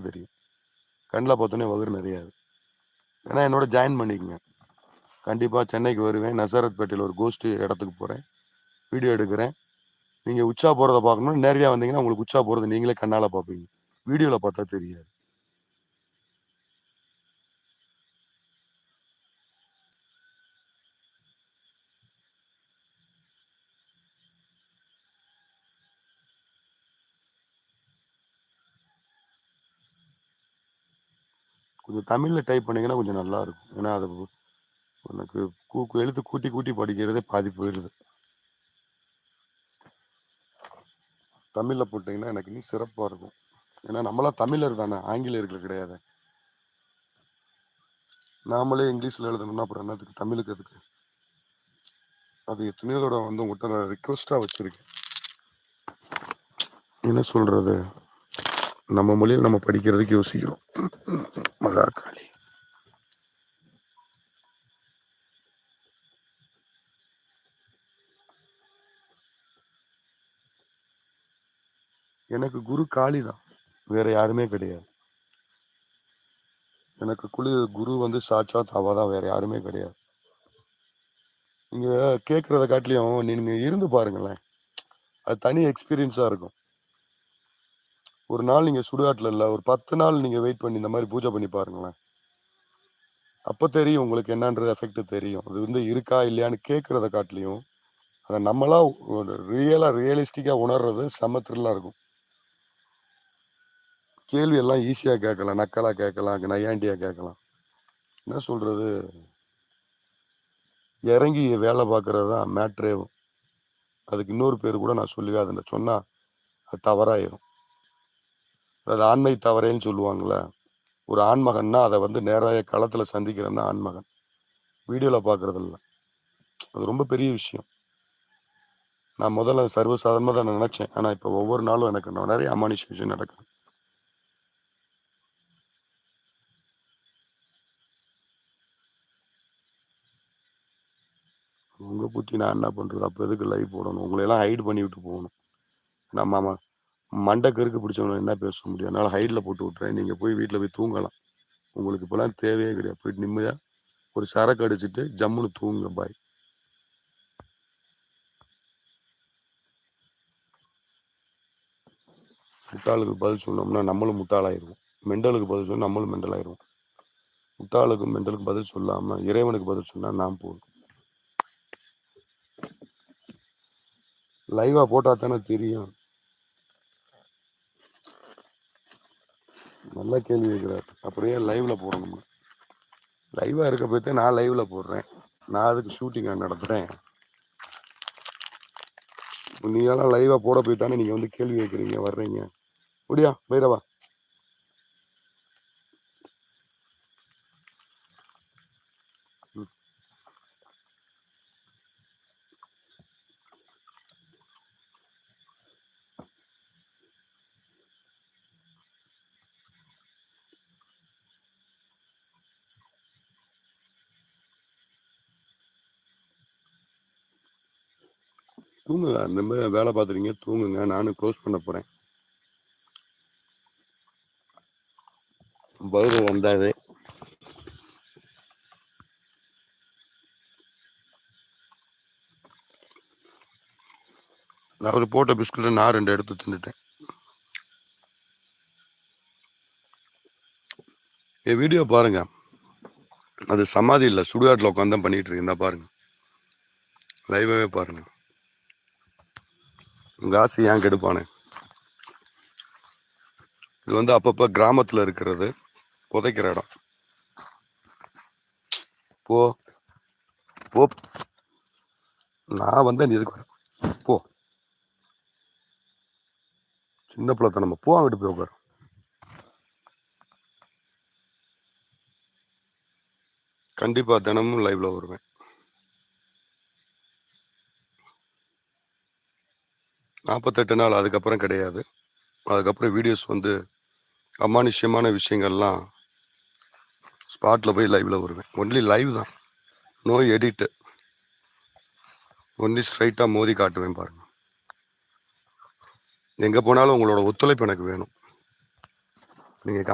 தெரியும். கண்ணில் பார்த்தோன்னே வகுறு நிறையாது. ஏன்னா என்னோட ஜாயின் பண்ணிக்கங்க. கண்டிப்பாக சென்னைக்கு வருவேன். நசரத்பேட்டையில் ஒரு கோஸ்ட் இடத்துக்கு போகிறேன், வீடியோ எடுக்கிறேன். நீங்கள் உச்சா போகிறத பார்க்கணும். நேரடியாக வந்தீங்கன்னா உங்களுக்கு உச்சா போகிறது நீங்களே கண்ணால் பார்ப்பீங்க. வீடியோவில் பார்த்தா தெரியாது. கொஞ்சம் தமிழில் டைப் பண்ணிங்கன்னா கொஞ்சம் நல்லாயிருக்கும். ஏன்னா அது எனக்கு எழுத்து கூட்டி கூட்டி படிக்கிறதே பாதி போயிடுது. தமிழில் போட்டிங்கன்னா எனக்கு இன்னும் சிறப்பாக இருக்கும். ஏன்னா நம்மளாம் தமிழர் தானே, ஆங்கிலேயர்கள் கிடையாது. நாமளே இங்கிலீஷில் எழுதணும்னா அப்புறம் என்னத்துக்கு தமிழுக்கு எதுக்கு? அது எத்தனையோட வந்து உங்கள்கிட்ட நான் ரிக்வஸ்ட்டாக வச்சுருக்கேன். என்ன சொல்கிறது, நம்ம மொழியில் நம்ம படிக்கிறதுக்கு யோசிக்கிறோம். மகாகாளி எனக்கு குரு காளி தான், வேற யாருமே கிடையாது. எனக்கு குரு வந்து சாட்சாத் அவ தான், வேற யாருமே கிடையாது. நீங்க கேட்கறத காட்டிலையும் நீங்க இருந்து பாருங்களேன், அது தனி எக்ஸ்பீரியன்ஸா இருக்கும். ஒரு நாள் நீங்க சுடுகாட்டில் இல்லை, ஒரு 10 நாள் நீங்க வெயிட் பண்ணி இந்த மாதிரி பூஜை பண்ணி பாருங்களேன். அப்போ தெரியும் உங்களுக்கு என்னன்றது எஃபெக்ட் தெரியும். அது வந்து இருக்கா இல்லையான்னு கேட்கறத காட்டிலையும் அதை நம்மளா ரியலிஸ்டிக்கா உணர்றது செம த்ரில்லா இருக்கும். கேள்வி எல்லாம் ஈஸியா கேட்கலாம், நக்கலா கேட்கலாம், நையாண்டியா கேட்கலாம். என்ன சொல்றது, இறங்கி வேலை பார்க்கறது தான் மேட்ரேவும். அதுக்கு இன்னொரு பேர் கூட நான் சொல்லுவேன், அதை சொன்னா அது தவறாயிரும். அது ஆண்மை தவறேன்னு சொல்லுவாங்களே, ஒரு ஆண்மகன்னா அதை வந்து நேராக களத்தில் சந்திக்கிறேன்னா ஆண்மகன், வீடியோவில் பார்க்கறது இல்லை. அது ரொம்ப பெரிய விஷயம். நான் முதல்ல சர்வசாதாரணமாக தான் நினச்சேன். ஆனால் இப்போ ஒவ்வொரு நாளும் எனக்கு நிறைய அமானுஷ விஷயம் நடக்குது. உங்கள் புத்தி நான் என்ன பண்ணுறது? அப்போ எதுக்கு லைவ் போடணும்? உங்களையெல்லாம் ஹைட் பண்ணி விட்டு போகணும். நம்ம மண்டை கருக்கு பிடிச்சவங்க என்ன பேச முடியும்? அதனால் ஹைடில் போட்டு விட்றேன். நீங்கள் போய் வீட்டில் போய் தூங்கலாம். உங்களுக்கு இப்போலாம் தேவையே கிடையாது. போயிட்டு நிம்மதியாக ஒரு சரக்கு அடிச்சுட்டு ஜம்முன்னு தூங்குங்க. பாய். முட்டாளுக்கு பதில் சொன்னோம்னா நம்மளும் முட்டாளாயிருவோம். மெண்டலுக்கு பதில் சொன்னால் நம்மளும் மெண்டலாயிருவோம். முட்டாளுக்கும் மெண்டலுக்கும் பதில் சொல்லாமல் இறைவனுக்கு பதில் சொன்னால் நான் போதும். லைவாக போட்டால் தானே தெரியும். நல்ல கேள்வி கேட்குறாரு. அப்படியே லைவில் போடணும். லைவாக இருக்க போய்தான் நான் லைவில் போடுறேன். நான் அதுக்கு ஷூட்டிங் நடத்துகிறேன். நீங்களாம் லைவாக போட போய்த்தானே நீங்கள் வந்து கேள்வி கேட்குறீங்க, வர்றீங்க. முடியா பைரவா. தூங்குங்க. அந்த மாதிரி வேலை பார்த்துறீங்க, தூங்குங்க. நானும் க்ளோஸ் பண்ண போகிறேன். பதில் வந்தாது. அவர் போட்ட பிஸ்கட்டை நான் 2 எடுத்து தின்னுட்டேன். என் வீடியோ பாருங்க, அது சமாதி இல்லை, சுடுகாட்டில் உட்காந்து தான் பண்ணிட்டு இருக்கேன். பாருங்க, லைவாகவே பாருங்க. உங்கள் ஆசை ஏன் கெடுப்பானே. இது வந்து அப்பப்போ கிராமத்தில் இருக்கிறது, புதைக்கிற இடம். போ போ, நான் வந்து நீ எதுக்கு வர? போ, சின்ன பிள்ளைத்தனமா போ, அங்கிட்டு போய் உட்காரு. கண்டிப்பாக தினமும் லைவ்ல வருவேன். 48 நாள், அதுக்கப்புறம் கிடையாது. அதுக்கப்புறம் வீடியோஸ் வந்து அமானுஷ்யமான விஷயங்கள்லாம் ஸ்பாட்டில் போய் லைவ்ல வருவேன். ஒன்லி லைவ் தான், நோ எடிட்டு. ஒன்லி ஸ்ட்ரைட்டாக மோதி காட்டுவேன் பாருங்க. எங்கே போனாலும் உங்களோட ஒத்துழைப்பு எனக்கு வேணும். நீங்கள்